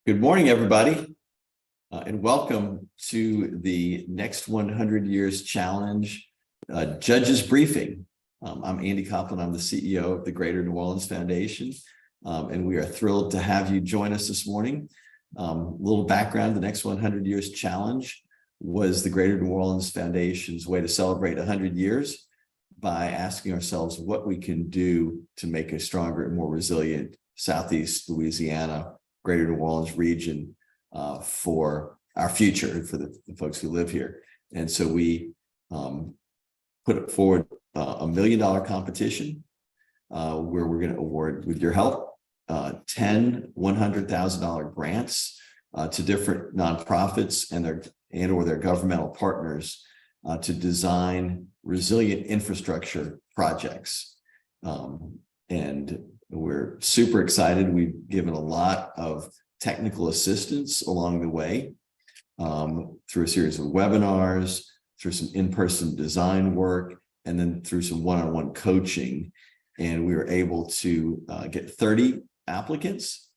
Good morning, everybody, and welcome to the Next 100 Years Challenge Judges Briefing. I'm Andy Copeland. I'm the CEO of the Greater New Orleans Foundation, and we are thrilled to have you join us this morning. A little background, the Next 100 Years Challenge was the Greater New Orleans Foundation's way to celebrate 100 years by asking ourselves what we can do to make a stronger and more resilient Southeast Louisiana, Greater New Orleans region for our future and for the folks who live here. And so we put forward a $1 million competition where we're going to award, with your help, 10 $100,000 grants to different nonprofits and or their governmental partners to design resilient infrastructure projects. And we're super excited. We've given a lot of technical assistance along the way through a series of webinars, through some in-person design work, and then through some one-on-one coaching. And we were able to get 30 applicants,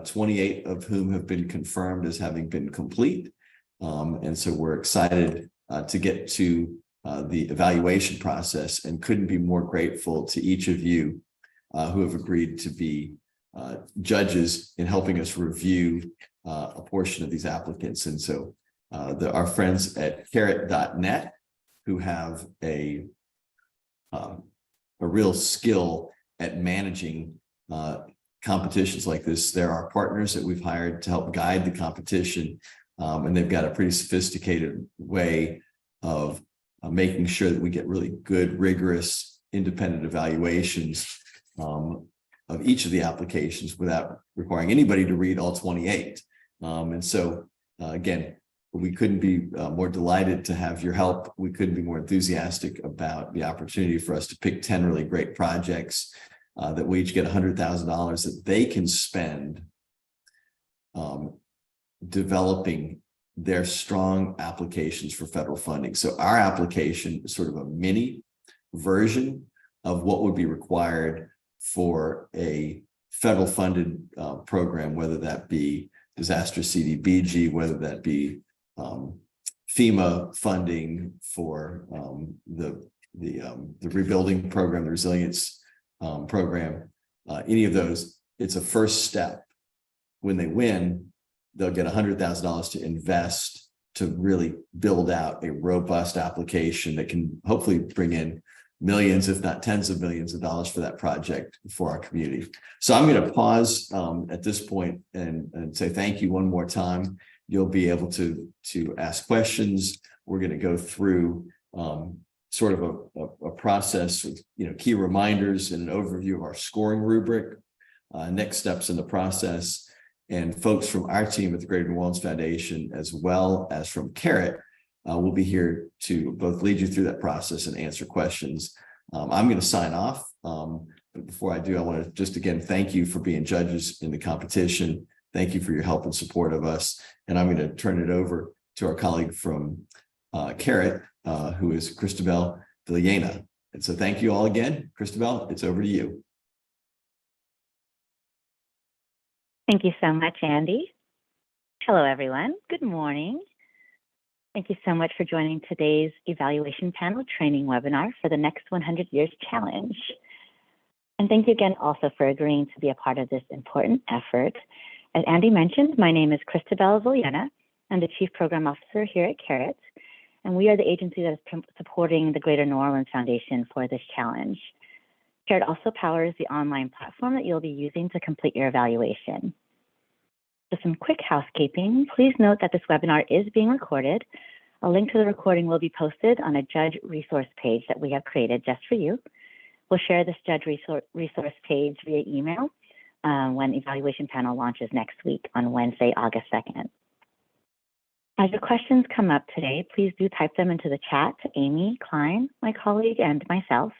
28 of whom have been confirmed as having been complete. And so we're excited to get to the evaluation process, and couldn't be more grateful to each of you who have agreed to be judges in helping us review a portion of these applicants. And so our friends at carrot.net, who have a real skill at managing competitions like this. They're our partners that we've hired to help guide the competition. And they've got a pretty sophisticated way of making sure that we get really good, rigorous, independent evaluations of each of the applications without requiring anybody to read all 28. And so, again, we couldn't be more delighted to have your help. We couldn't be more enthusiastic about the opportunity for us to pick 10 really great projects that we each get $100,000 that they can spend developing their strong applications for federal funding. So our application is sort of a mini version of what would be required for a federal funded program, whether that be disaster CDBG, whether that be FEMA funding for the rebuilding program, the resilience program, any of those. It's a first step. When they win, they'll get $100,000 to invest to really build out a robust application that can hopefully bring in millions, if not tens of millions of dollars for that project for our community. So I'm going to pause at this point and say thank you one more time. You'll be able to ask questions. We're going to go through sort of a process with key reminders and an overview of our scoring rubric, next steps in the process. And folks from our team at the Greater New Orleans Foundation, as well as from Carrot, we'll be here to both lead you through that process and answer questions. I'm going to sign off. But before I do, I want to just again thank you for being judges in the competition. Thank you for your help and support of us. And I'm going to turn it over to our colleague from Carrot, who is Christabel Villena. And so thank you all again. Christabel, it's over to you. Thank you so much, Andy. Hello, everyone. Good morning. Thank you so much for joining today's evaluation panel training webinar for the Next 100 Years Challenge. And thank you again also for agreeing to be a part of this important effort. As Andy mentioned, my name is Christabel Villena. I'm the Chief Program Officer here at Carrot, and we are the agency that is supporting the Greater New Orleans Foundation for this challenge. Carrot also powers the online platform that you'll be using to complete your evaluation. Just some quick housekeeping. Please note that this webinar is being recorded. A link to the recording will be posted on a judge resource page that we have created just for you. We'll share this judge resource page via email when the evaluation panel launches next week on Wednesday, August 2nd. As your questions come up today, please do type them into the chat to Amy Klein, my colleague, and myself,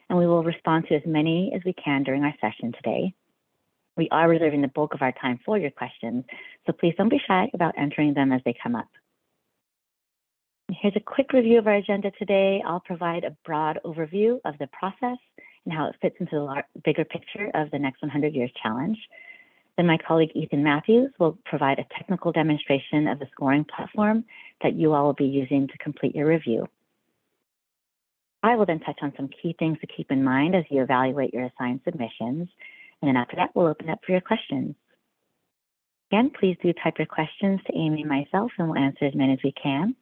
and we will respond to as many as we can during our session today. We are reserving the bulk of our time for your questions, so please don't be shy about entering them as they come up. Here's a quick review of our agenda today. I'll provide a broad overview of the process and how it fits into the bigger picture of the Next 100 Years Challenge. Then my colleague Ethan Matthews will provide a technical demonstration of the scoring platform that you all will be using to complete your review. I will then touch on some key things to keep in mind as you evaluate your assigned submissions. And then after that, we'll open up for your questions. Again, please do type your questions to Amy and myself, and we'll answer as many as we can.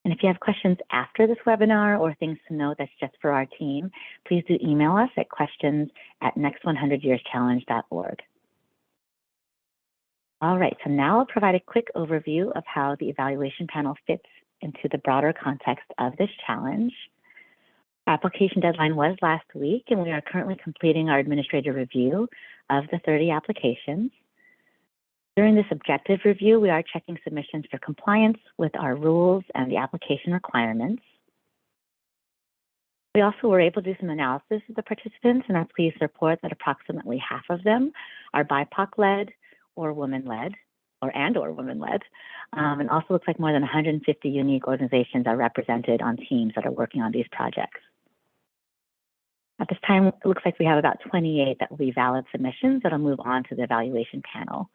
And if you have questions after this webinar or things to note that's just for our team, please do email us at questions@next100yearschallenge.org. All right, so now I'll provide a quick overview of how the evaluation panel fits into the broader context of this challenge. Application deadline was last week, and we are currently completing our administrative review of the 30 applications. During this objective review, we are checking submissions for compliance with our rules and the application requirements. We also were able to do some analysis of the participants, and are pleased to report that approximately half of them are BIPOC-led or women-led, or women-led. And also looks like more than 150 unique organizations are represented on teams that are working on these projects. At this time, it looks like we have about 28 that will be valid submissions that'll move on to the evaluation panel.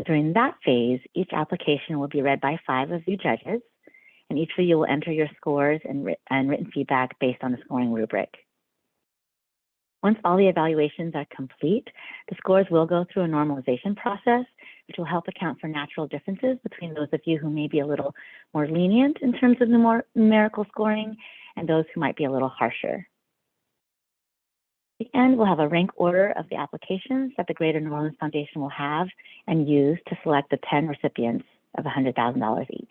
During that phase, each application will be read by 5 of you judges, and each of you will enter your scores and written feedback based on the scoring rubric. Once all the evaluations are complete, the scores will go through a normalization process, which will help account for natural differences between those of you who may be a little more lenient in terms of numerical scoring and those who might be a little harsher. At the end, we'll have a rank order of the applications that the Greater New Orleans Foundation will have and use to select the 10 recipients of $100,000 each.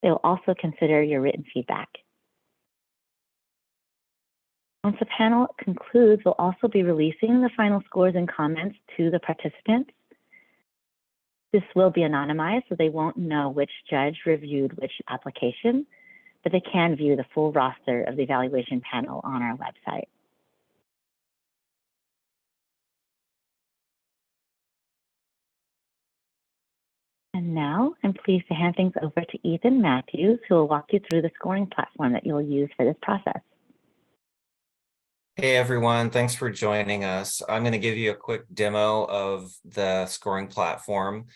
They will also consider your written feedback. Once the panel concludes, we'll also be releasing the final scores and comments to the participants. This will be anonymized, so they won't know which judge reviewed which application, but they can view the full roster of the evaluation panel on our website. And now I'm pleased to hand things over to Ethan Matthews, who will walk you through the scoring platform that you'll use for this process. Hey everyone, thanks for joining us. I'm going to give you a quick demo of the scoring platform.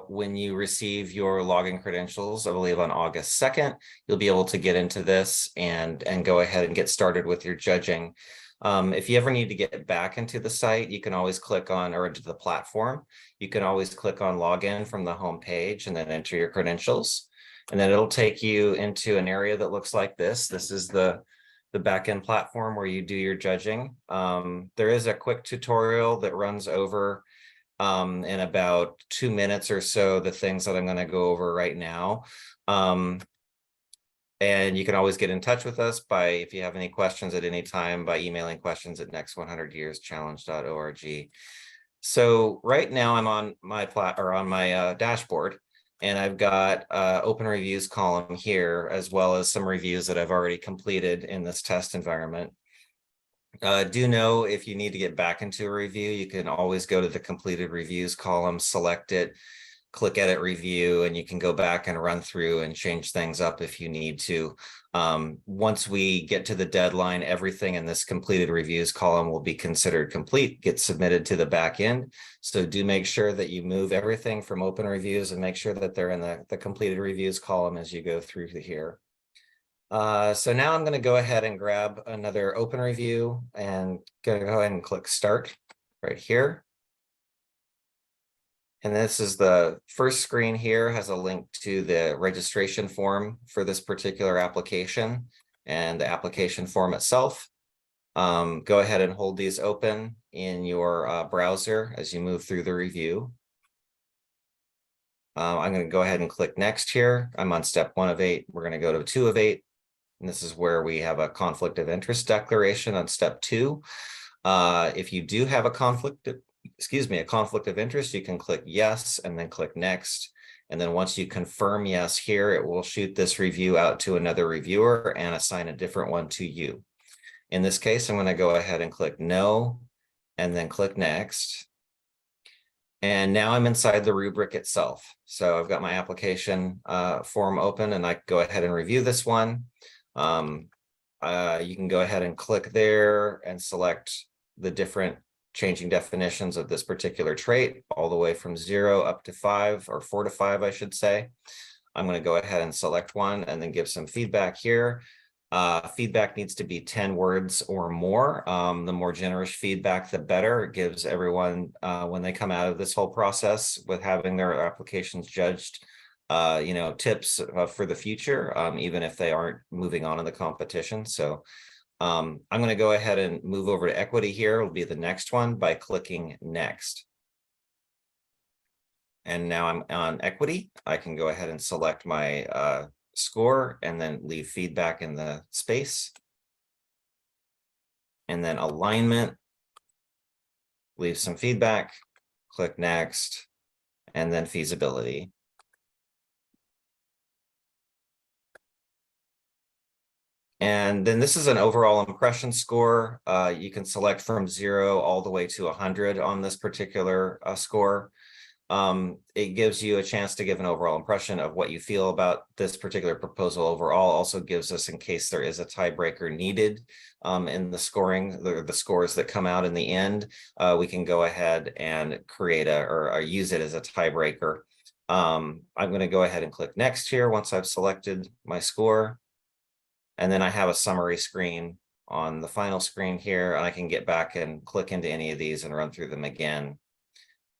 When you receive your login credentials, I believe on August 2nd, you'll be able to get into this and go ahead and get started with your judging. If you ever need to get back into the site, you can always click on, or into the platform, you can always click on login from the home page and then enter your credentials. And then it'll take you into an area that looks like this. This is the backend platform where you do your judging. There is a quick tutorial that runs over in about 2 minutes or so the things that I'm going to go over right now. And you can always get in touch with us if you have any questions at any time, by emailing questions@next100yearschallenge.org. So right now I'm on my dashboard, and I've got open reviews column here, as well as some reviews that I've already completed in this test environment. Do know if you need to get back into a review, you can always go to the completed reviews column, select it, click edit review, and you can go back and run through and change things up if you need to. Once we get to the deadline, everything in this completed reviews column will be considered complete, get submitted to the back end. So do make sure that you move everything from open reviews and make sure that they're in the completed reviews column as you go through here. So now I'm going to go ahead and grab another open review and go ahead and click start right here. And this is the first screen here, has a link to the registration form for this particular application and the application form itself. Go ahead and hold these open in your browser as you move through the review. I'm going to go ahead and click next here. I'm on step 1 of 8. We're going to go to 2 of 8. And this is where we have a conflict of interest declaration on step 2. If you do have a conflict of interest, you can click yes and then click next. And then once you confirm yes here, it will shoot this review out to another reviewer and assign a different one to you. In this case, I'm going to go ahead and click no and then click next. And now I'm inside the rubric itself. So I've got my application form open, and I can go ahead and review this one. You can go ahead and click there and select the different changing definitions of this particular trait all the way from 0 up to 5, or 4 to 5, I should say. I'm going to go ahead and select one and then give some feedback here. Feedback needs to be 10 words or more. The more generous feedback, the better. It gives everyone, when they come out of this whole process with having their applications judged, tips for the future, even if they aren't moving on in the competition. So I'm going to go ahead and move over to equity here. It'll be the next one by clicking next. And now I'm on equity. I can go ahead and select my score and then leave feedback in the space. And then alignment, leave some feedback, click next, and then feasibility. And then this is an overall impression score. You can select from 0 all the way to 100 on this particular score. It gives you a chance to give an overall impression of what you feel about this particular proposal overall. Also gives us, in case there is a tiebreaker needed in the scoring, the scores that come out in the end, we can go ahead and create or use it as a tiebreaker. I'm going to go ahead and click next here once I've selected my score. And then I have a summary screen on the final screen here, and I can get back and click into any of these and run through them again.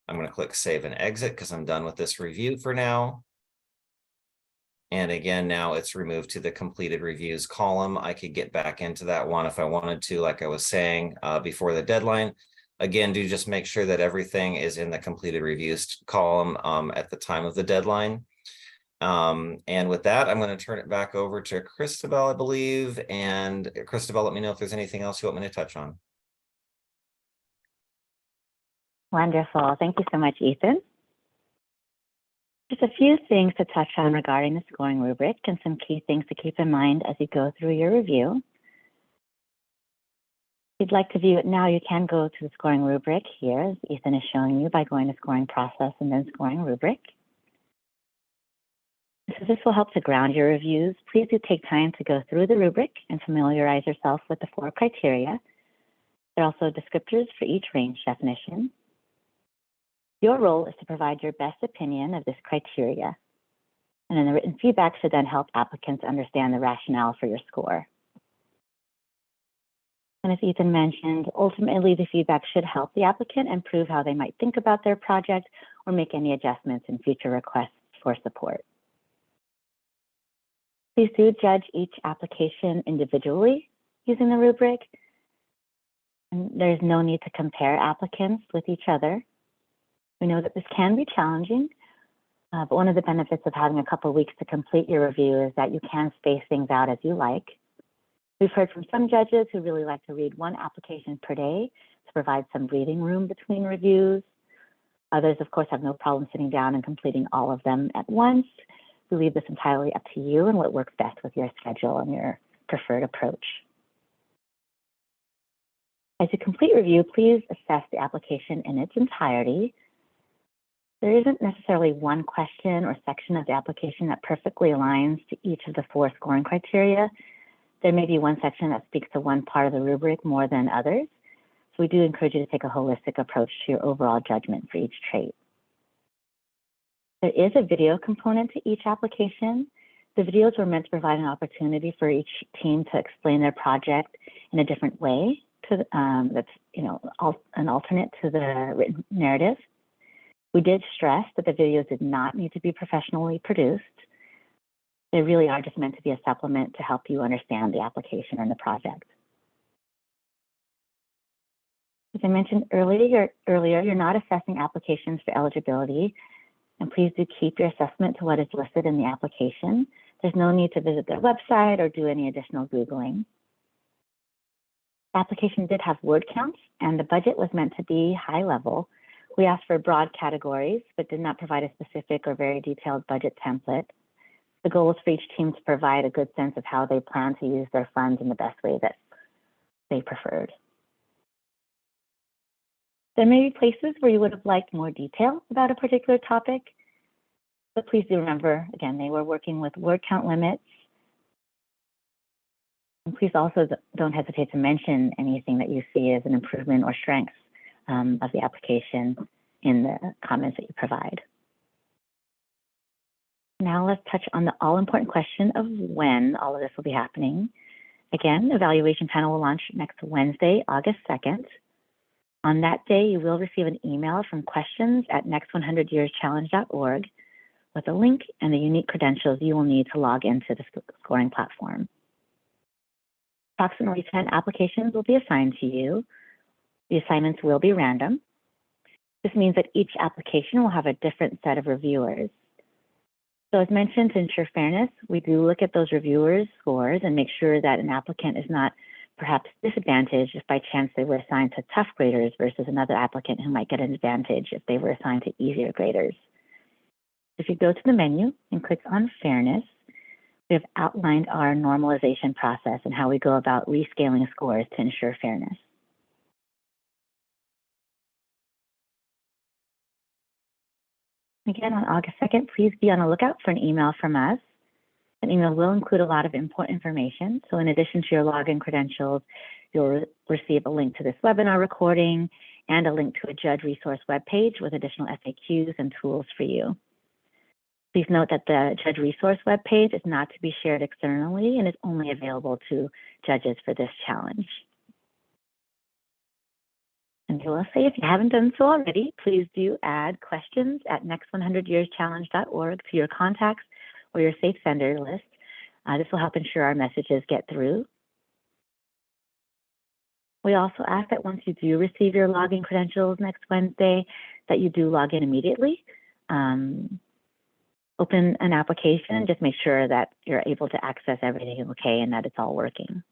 I'm going to click save and exit because I'm done with this review for now. And again, now it's removed to the completed reviews column. I could get back into that one if I wanted to, like I was saying before the deadline. Again, do just make sure that everything is in the completed reviews column at the time of the deadline. And with that, I'm going to turn it back over to Christabel, I believe. And Christabel, let me know if there's anything else you want me to touch on. Wonderful. Thank you so much, Ethan. Just a few things to touch on regarding the scoring rubric and some key things to keep in mind as you go through your review. If you'd like to view it now, you can go to the scoring rubric here, as Ethan is showing you, by going to scoring process and then scoring rubric. So this will help to ground your reviews. Please do take time to go through the rubric and familiarize yourself with the 4 criteria. There are also descriptors for each range definition. Your role is to provide your best opinion of this criteria. And then the written feedback should then help applicants understand the rationale for your score. And as Ethan mentioned, ultimately the feedback should help the applicant improve how they might think about their project or make any adjustments in future requests for support. Please do judge each application individually using the rubric. And there's no need to compare applicants with each other. We know that this can be challenging, but one of the benefits of having a couple of weeks to complete your review is that you can space things out as you like. We've heard from some judges who really like to read 1 application per day to provide some breathing room between reviews. Others, of course, have no problem sitting down and completing all of them at once. We leave this entirely up to you and what works best with your schedule and your preferred approach. As you complete review, please assess the application in its entirety. There isn't necessarily one question or section of the application that perfectly aligns to each of the 4 scoring criteria. There may be one section that speaks to one part of the rubric more than others. So we do encourage you to take a holistic approach to your overall judgment for each trait. There is a video component to each application. The videos were meant to provide an opportunity for each team to explain their project in a different way to, that's an alternate to the written narrative. We did stress that the videos did not need to be professionally produced. They really are just meant to be a supplement to help you understand the application and the project. As I mentioned earlier, you're not assessing applications for eligibility, and please do keep your assessment to what is listed in the application. There's no need to visit their website or do any additional Googling. The application did have word counts, and the budget was meant to be high level. We asked for broad categories, but did not provide a specific or very detailed budget template. The goal was for each team to provide a good sense of how they plan to use their funds in the best way that they preferred. There may be places where you would have liked more detail about a particular topic, but please do remember, again, they were working with word count limits. And please also don't hesitate to mention anything that you see as an improvement or strength of the application in the comments that you provide. Now let's touch on the all-important question of when all of this will be happening. Again, the evaluation panel will launch next Wednesday, August 2nd. On that day, you will receive an email from questions@next100yearschallenge.org with a link and the unique credentials you will need to log into the scoring platform. Approximately 10 applications will be assigned to you. The assignments will be random. This means that each application will have a different set of reviewers. So as mentioned, to ensure fairness, we do look at those reviewers' scores and make sure that an applicant is not perhaps disadvantaged if by chance they were assigned to tough graders versus another applicant who might get an advantage if they were assigned to easier graders. If you go to the menu and click on Fairness, we have outlined our normalization process and how we go about rescaling scores to ensure fairness. Again, on August 2nd, please be on the lookout for an email from us. An email will include a lot of important information. So in addition to your login credentials, you'll receive a link to this webinar recording and a link to a judge resource webpage with additional FAQs and tools for you. Please note that the judge resource webpage is not to be shared externally and is only available to judges for this challenge. And I will say, if you haven't done so already, please do add questions@next100yearschallenge.org to your contacts or your safe sender list. This will help ensure our messages get through. We also ask that once you do receive your login credentials next Wednesday, that you do log in immediately. Open an application, just make sure that you're able to access everything okay and that it's all working.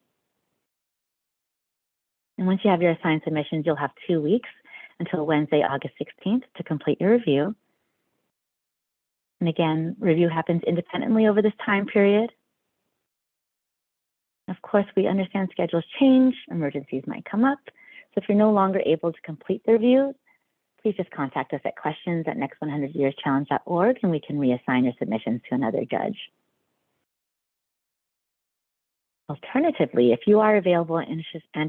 And once you have your assigned submissions, you'll have 2 weeks until Wednesday, August 16th to complete your review. And again, review happens independently over this time period. Of course, we understand schedules change, emergencies might come up. So if you're no longer able to complete the review, please just contact us at questions@next100yearschallenge.org and we can reassign your submissions to another judge. Alternatively, if you are available and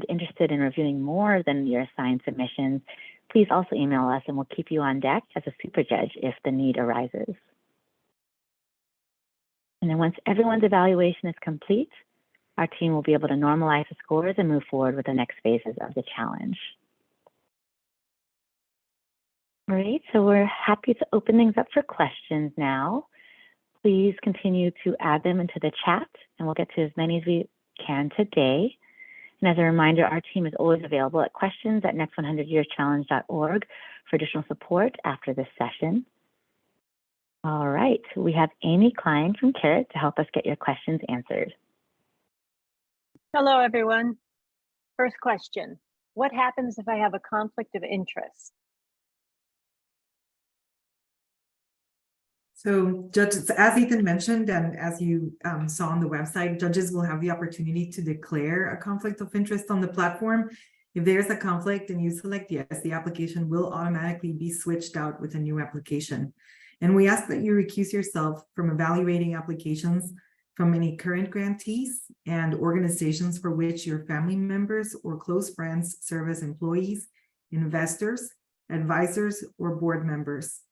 interested in reviewing more than your assigned submissions, please also email us and we'll keep you on deck as a super judge if the need arises. And then once everyone's evaluation is complete, our team will be able to normalize the scores and move forward with the next phases of the challenge. All right, so we're happy to open things up for questions now. Please continue to add them into the chat and we'll get to as many as we can today. And as a reminder, our team is always available at questions@next100yearschallenge.org for additional support after this session. All right, we have Amy Klein from Carrot to help us get your questions answered. Hello, everyone. First question, what happens if I have a conflict of interest? So judges, as Ethan mentioned, and as you saw on the website, judges will have the opportunity to declare a conflict of interest on the platform. If there's a conflict and you select yes, the application will automatically be switched out with a new application. And we ask that you recuse yourself from evaluating applications from any current grantees and organizations for which your family members or close friends serve as employees, investors, advisors, or board members.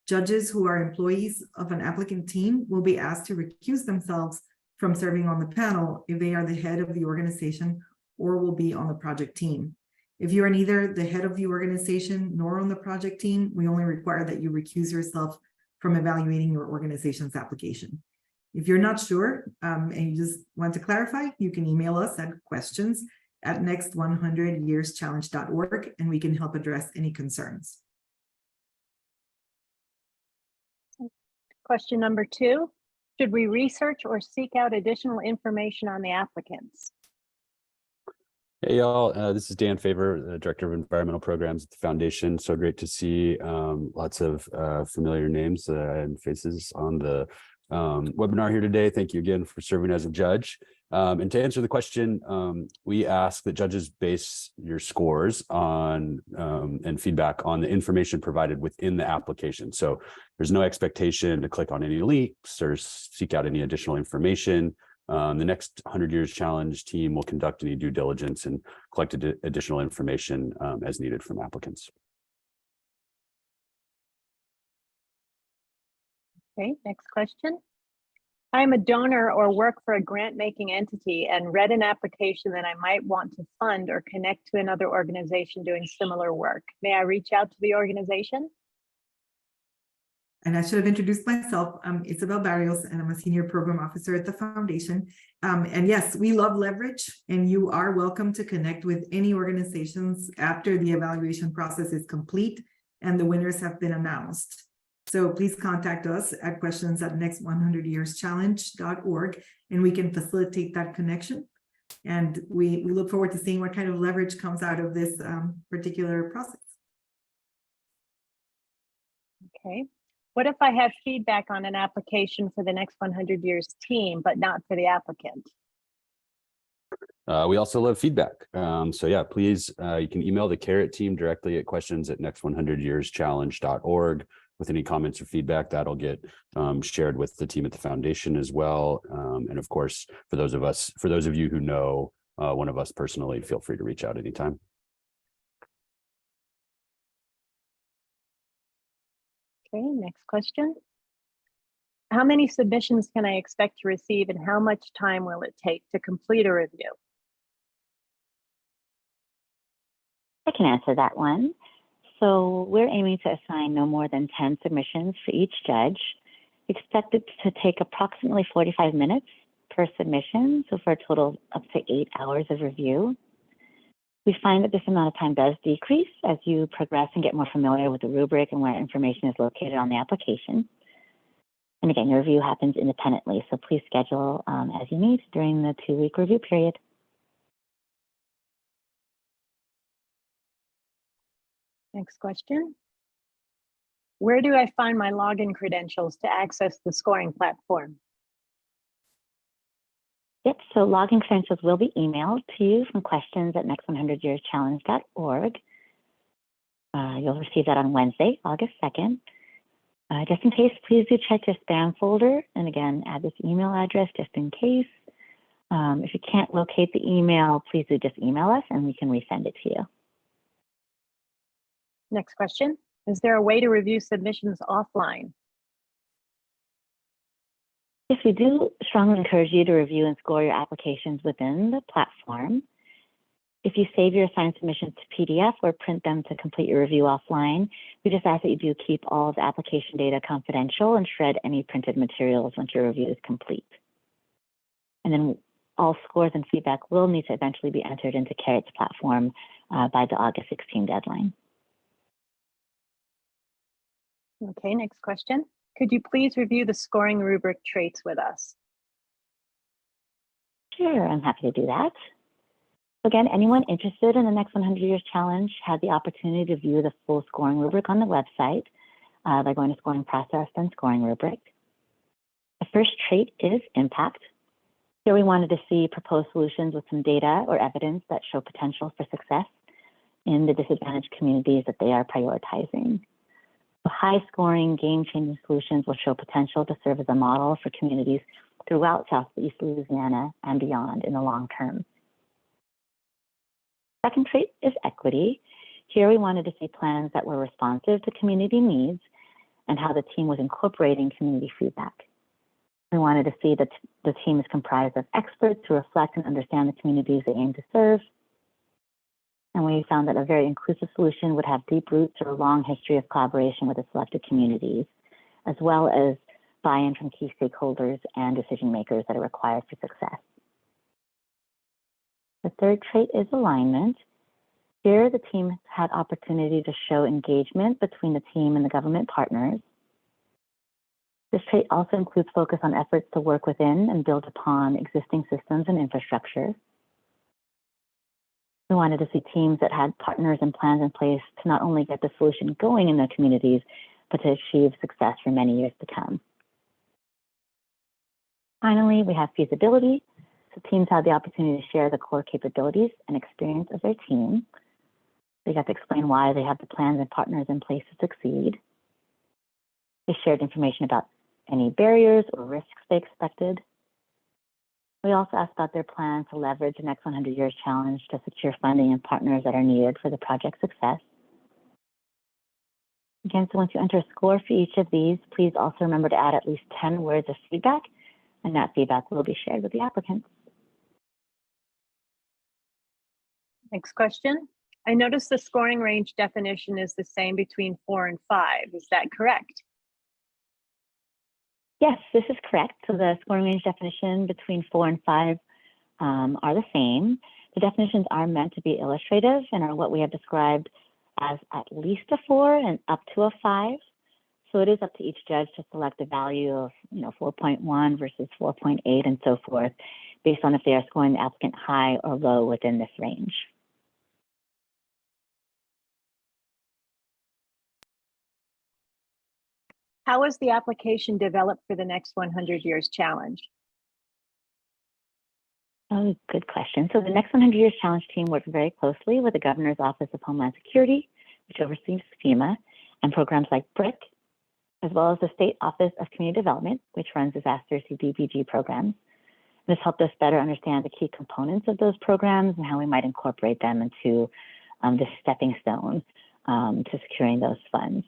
Judges who are employees of an applicant team will be asked to recuse themselves from serving on the panel if they are the head of the organization or will be on the project team. If you are neither the head of the organization nor on the project team, we only require that you recuse yourself from evaluating your organization's application. If you're not sure and you just want to clarify, you can email us at questions@next100yearschallenge.org and we can help address any concerns. Question number 2, should we research or seek out additional information on the applicants? Hey y'all, this is Dan Favor, the Director of Environmental Programs at the Foundation. So great to see lots of familiar names and faces on the webinar here today. Thank you again for serving as a judge. And to answer the question, we ask that judges base your scores on and feedback on the information provided within the application. So there's no expectation to click on any links or seek out any additional information. The next 100 Years Challenge team will conduct any due diligence and collect additional information as needed from applicants. Okay, next question. I'm a donor or work for a grant-making entity and read an application that I might want to fund or connect to another organization doing similar work. May I reach out to the organization? And I should have introduced myself. I'm Isabel Barrios, and I'm a senior program officer at the foundation. And yes, we love leverage, and you are welcome to connect with any organizations after the evaluation process is complete and the winners have been announced. So please contact us at questions@next100yearschallenge.org, and we can facilitate that connection. And we look forward to seeing what kind of leverage comes out of this particular process. Okay. What if I have feedback on an application for the Next 100 Years team, but not for the applicant? We also love feedback. So yeah, please, you can email the Carrot team directly at questions@next100yearschallenge.org with any comments or feedback. That'll get shared with the team at the foundation as well. And of course, for those of you who know one of us personally, feel free to reach out anytime. Okay, next question. How many submissions can I expect to receive, and how much time will it take to complete a review? I can answer that one. So we're aiming to assign no more than 10 submissions for each judge. Expect it to take approximately 45 minutes per submission, so for a total of up to 8 hours of review. We find that this amount of time does decrease as you progress and get more familiar with the rubric and where information is located on the application. And again, your review happens independently, so please schedule as you need during the 2-week review period. Next question. Where do I find my login credentials to access the scoring platform? Yep, so login credentials will be emailed to you from questions@next100yearschallenge.org. You'll receive that on Wednesday, August 2nd. Just in case, please do check your spam folder. And again, add this email address just in case. If you can't locate the email, please do just email us and we can resend it to you. Next question. Is there a way to review submissions offline? Yes, we do strongly encourage you to review and score your applications within the platform. If you save your assigned submissions to PDF or print them to complete your review offline, we just ask that you do keep all of the application data confidential and shred any printed materials once your review is complete. And then all scores and feedback will need to eventually be entered into Carrot's platform by the August 16 deadline. Okay, next question. Could you please review the scoring rubric traits with us? Sure, I'm happy to do that. Again, anyone interested in the Next 100 Years Challenge had the opportunity to view the full scoring rubric on the website by going to Scoring Process and Scoring Rubric. The first trait is impact. Here we wanted to see proposed solutions with some data or evidence that show potential for success in the disadvantaged communities that they are prioritizing. High scoring, game-changing solutions will show potential to serve as a model for communities throughout Southeast Louisiana and beyond in the long term. Second trait is equity. Here we wanted to see plans that were responsive to community needs and how the team was incorporating community feedback. We wanted to see that the team is comprised of experts who reflect and understand the communities they aim to serve. And we found that a very inclusive solution would have deep roots or a long history of collaboration with the selected communities, as well as buy-in from key stakeholders and decision makers that are required for success. The third trait is alignment. Here, the team had opportunity to show engagement between the team and the government partners. This trait also includes focus on efforts to work within and build upon existing systems and infrastructure. We wanted to see teams that had partners and plans in place to not only get the solution going in their communities, but to achieve success for many years to come. Finally, we have feasibility. So teams had the opportunity to share the core capabilities and experience of their team. They got to explain why they have the plans and partners in place to succeed. They shared information about any barriers or risks they expected. We also asked about their plans to leverage the Next 100 Years Challenge to secure funding and partners that are needed for the project's success. Again, so once you enter a score for each of these, please also remember to add at least 10 words of feedback, and that feedback will be shared with the applicants. Next question. I noticed the scoring range definition is the same between 4 and 5. Is that correct? Yes, this is correct. So the scoring range definition between 4 and 5 are the same. The definitions are meant to be illustrative and are what we have described as at least a 4 and up to a 5. So it is up to each judge to select a value of 4.1 versus 4.8 and so forth, based on if they are scoring the applicant high or low within this range. How was the application developed for the Next 100 Years Challenge? Oh, good question. So the Next 100 Years Challenge team worked very closely with the Governor's Office of Homeland Security, which oversees FEMA, and programs like BRIC, as well as the State Office of Community Development, which runs disaster CDBG programs. This helped us better understand the key components of those programs and how we might incorporate them into the stepping stone to securing those funds.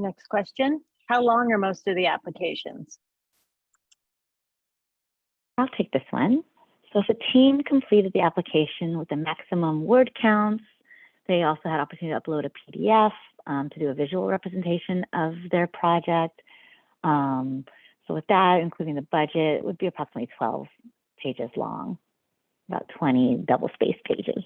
Next question. How long are most of the applications? I'll take this one. So if a team completed the application with the maximum word counts, they also had opportunity to upload a PDF to do a visual representation of their project. So with that, including the budget, it would be approximately 12 pages long, about 20 double-spaced pages.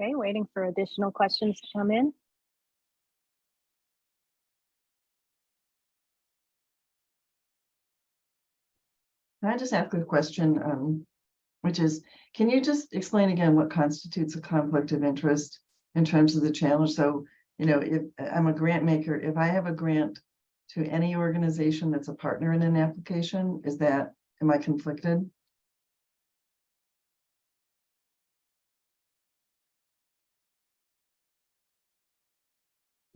Okay, waiting for additional questions to come in. Can I just ask a question, which is, can you just explain again what constitutes a conflict of interest in terms of the challenge? So, if I'm a grant maker, if I have a grant to any organization that's a partner in an application, am I conflicted?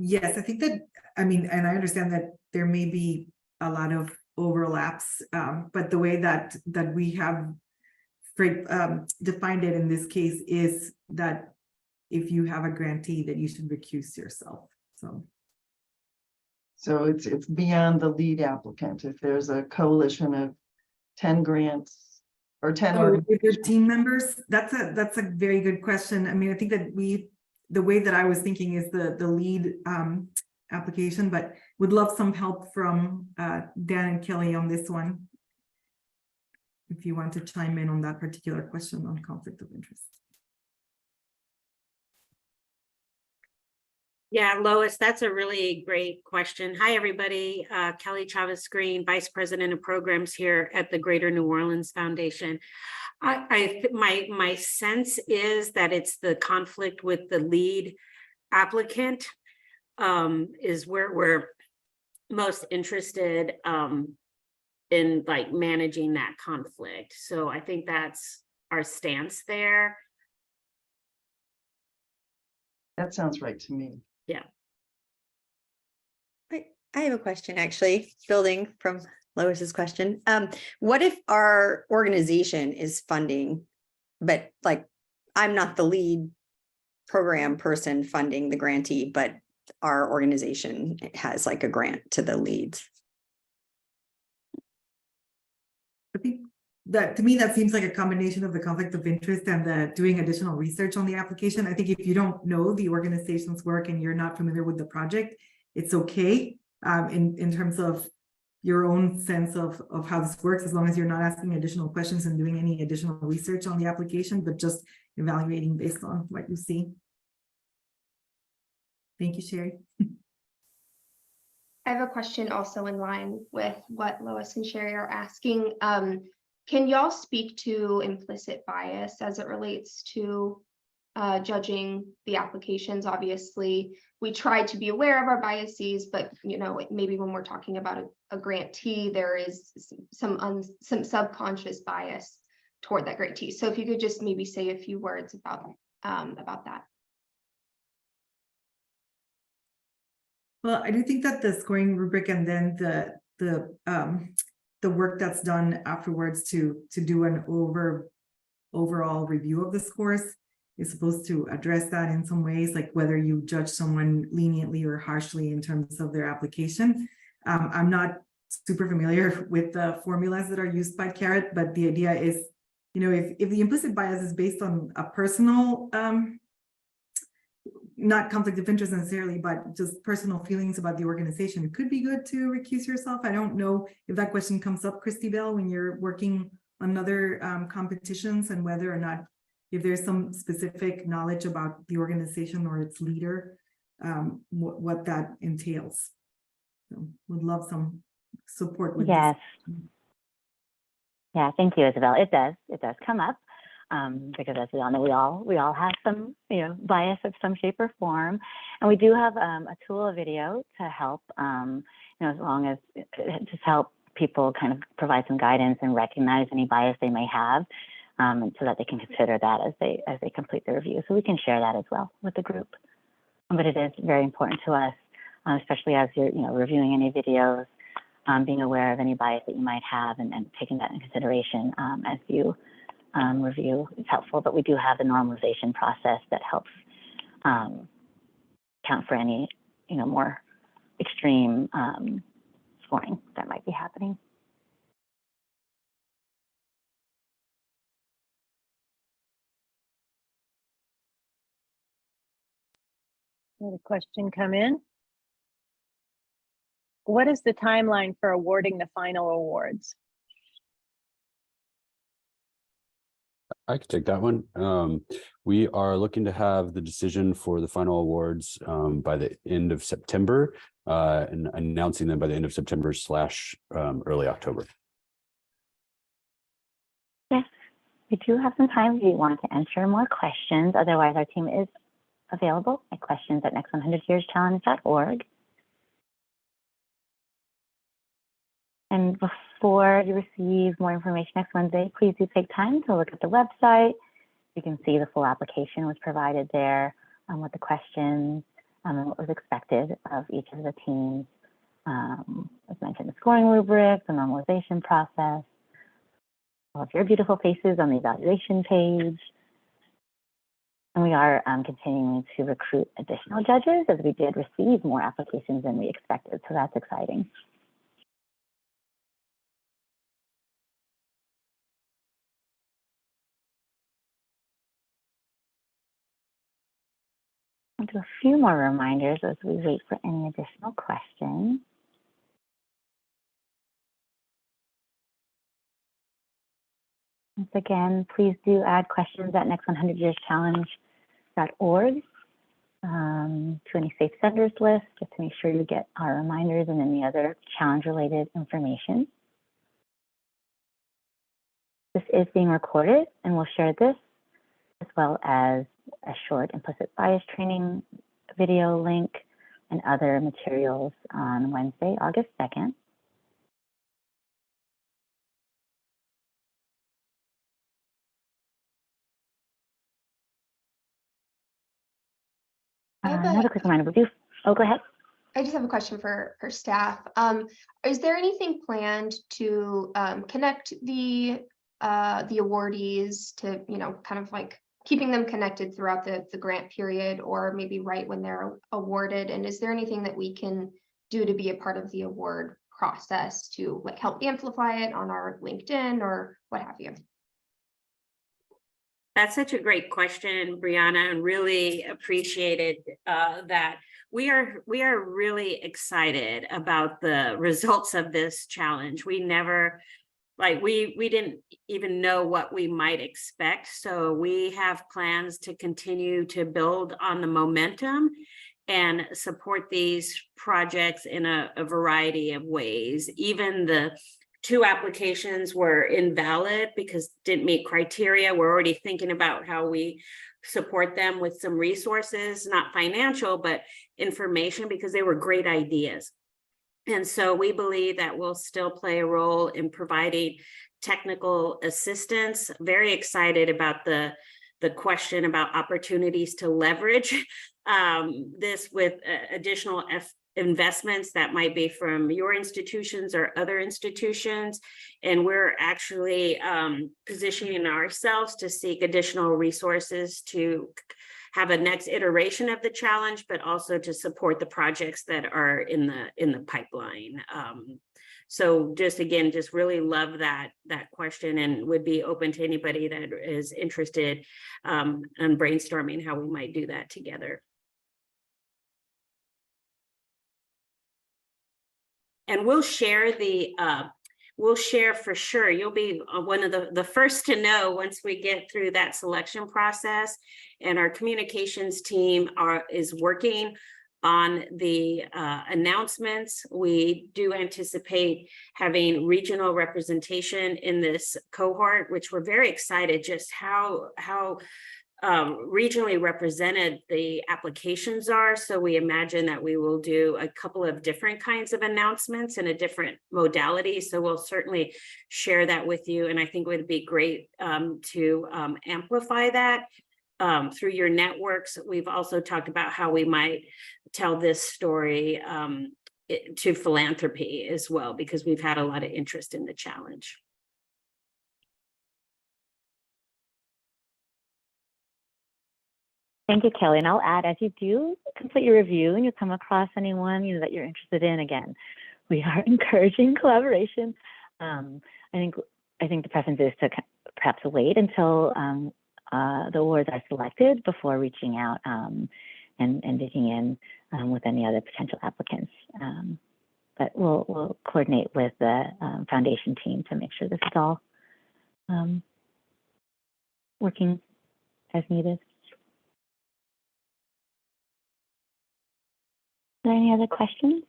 Yes, I think that, and I understand that there may be a lot of overlaps, but the way that we have defined it in this case is that if you have a grantee, that you should recuse yourself. So it's beyond the lead applicant. If there's a coalition of 10 grants or 10 or if your team members, that's a very good question. I think that the way that I was thinking is the lead application, but would love some help from Dan and Kelly on this one, if you want to chime in on that particular question on conflict of interest. Yeah, Lois, that's a really great question. Hi, everybody. Kelly Chavez Green, Vice President of Programs here at the Greater New Orleans Foundation. My sense is that it's the conflict with the lead applicant is where we're most interested in managing that conflict. So I think that's our stance there. That sounds right to me. Yeah. I have a question, actually, building from Lois's question. What if our organization is funding, but I'm not the lead program person funding the grantee, but our organization has a grant to the leads? I think that, to me, that seems like a combination of the conflict of interest and the doing additional research on the application. I think if you don't know the organization's work and you're not familiar with the project, it's okay in terms of your own sense of how this works, as long as you're not asking additional questions and doing any additional research on the application, but just evaluating based on what you see. Thank you, Sherry. I have a question also in line with what Lois and Sherry are asking. Can y'all speak to implicit bias as it relates to judging the applications? Obviously, we try to be aware of our biases, but maybe when we're talking about a grantee, there is some subconscious bias toward that grade T. So if you could just maybe say a few words about that. Well, I do think that the scoring rubric and then the work that's done afterwards to do an overall review of the scores is supposed to address that in some ways, like whether you judge someone leniently or harshly in terms of their application. I'm not super familiar with the formulas that are used by CARET, but the idea is, you know, if the implicit bias is based on a personal, not conflict of interest necessarily, but just personal feelings about the organization, it could be good to recuse yourself. I don't know if that question comes up, Christy Bell, when you're working on other competitions, and whether or not, if there's some specific knowledge about the organization or its leader, what that entails. So would love some support with Yes. this. Yeah, thank you, Isabel. It does come up. Because as we all know, we all have some, you know, bias of some shape or form, and we do have a tool, a video to help, you know, as long as just help people kind of provide some guidance and recognize any bias they may have, and so that they can consider that as they complete the review. So we can share that as well with the group. But it is very important to us, especially as you're, you know, reviewing any videos, being aware of any bias that you might have, and taking that into consideration as you review is helpful. But we do have the normalization process that helps count for any, you know, more extreme scoring that might be happening. Had a question come in. What is the timeline for awarding the final awards? I could take that one. We are looking to have the decision for the final awards by the end of September, and announcing them by the end of September / early October. Yes, we do have some time if you want to enter more questions. Otherwise, our team is available at questions@next100yearschallenge.org. And before you receive more information next Wednesday, please do take time to look at the website. You can see the full application was provided there, with the questions and what was expected of each of the teams. As mentioned, the scoring rubric, the normalization process, all of your beautiful faces on the evaluation page. And we are continuing to recruit additional judges, as we did receive more applications than we expected. So that's exciting. I'll do a few more reminders as we wait for any additional questions. Once again, please do add questions at next100yearschallenge.org to any safe senders list, just to make sure you get our reminders and any other challenge-related information. This is being recorded, and we'll share this as well as a short implicit bias training video link and other materials on Wednesday, August 2nd. Another quick reminder, go ahead. I just have a question for staff. Is there anything planned to connect the awardees to, you know, kind of like keeping them connected throughout the grant period, or maybe right when they're awarded? And is there anything that we can do to be a part of the award process to like help amplify it on our LinkedIn or what have you? That's such a great question, Brianna, and really appreciated that. We are really excited about the results of this challenge. We never, we didn't even know what we might expect. So we have plans to continue to build on the momentum and support these projects in a variety of ways. Even the 2 applications were invalid because didn't meet criteria. We're already thinking about how we support them with some resources, not financial, but information, because they were great ideas. And so we believe that we'll still play a role in providing technical assistance. Very excited about the question about opportunities to leverage this with additional investments that might be from your institutions or other institutions. And we're actually positioning ourselves to seek additional resources to have a next iteration of the challenge, but also to support the projects that are in the pipeline. So just again, just really love that question, and would be open to anybody that is interested in brainstorming how we might do that together. And we'll share for sure. You'll be one of the first to know once we get through that selection process. And our communications team is working on the announcements. We do anticipate having regional representation in this cohort, which we're very excited just how regionally represented the applications are. So we imagine that we will do a couple of different kinds of announcements in a different modality. So we'll certainly share that with you. And I think it would be great to amplify that through your networks. We've also talked about how we might tell this story to philanthropy as well, because we've had a lot of interest in the challenge. Thank you, Kelly. And I'll add, as you do complete your review and you come across anyone that you're interested in, again, we are encouraging collaboration. I think the preference is to perhaps wait until the awards are selected before reaching out and digging in with any other potential applicants. But we'll coordinate with the foundation team to make sure this is all working as needed. Are there any other questions?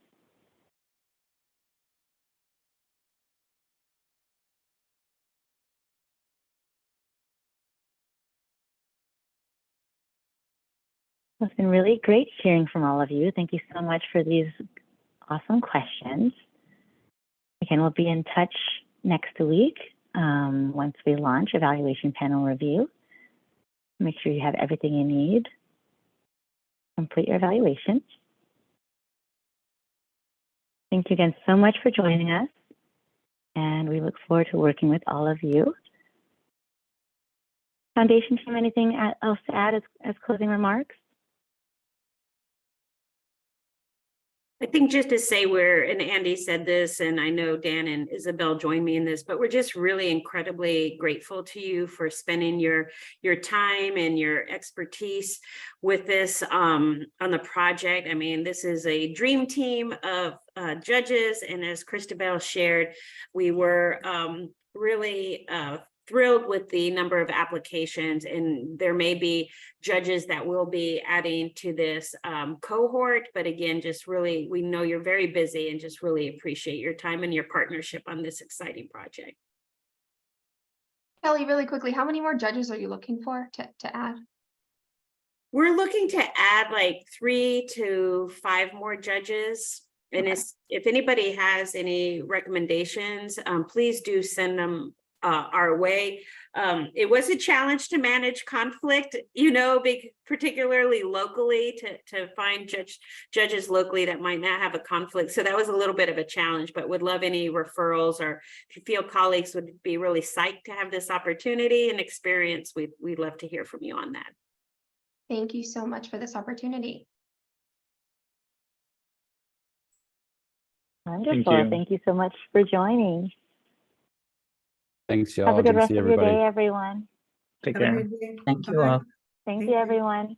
Well, it's been really great hearing from all of you. Thank you so much for these awesome questions. Again, we'll be in touch next week once we launch evaluation panel review. Make sure you have everything you need. Complete your evaluation. Thank you again so much for joining us, and we look forward to working with all of you. Foundation team, anything else to add as closing remarks? I think just to say and Andy said this, and I know Dan and Isabel joined me in this, but we're just really incredibly grateful to you for spending your time and your expertise with this on the project. I mean, this is a dream team of judges, and as Christabel shared, we were really thrilled with the number of applications, and there may be judges that will be adding to this cohort. But again, just really, we know you're very busy and just really appreciate your time and your partnership on this exciting project. Kelly, really quickly, how many more judges are you looking for to add? We're looking to add like 3 to 5 more judges. And if anybody has any recommendations, please do send them our way. It was a challenge to manage conflict, particularly locally, to find judges locally that might not have a conflict. So that was a little bit of a challenge, but would love any referrals, or if you feel colleagues would be really psyched to have this opportunity and experience, we'd love to hear from you on that. Thank you so much for this opportunity. Wonderful. Thank you so much for joining. Thanks, y'all. Have a good to rest see of your everybody. day, everyone. Take care. Have a good day. Thank you Bye-bye. all. Thank you, everyone.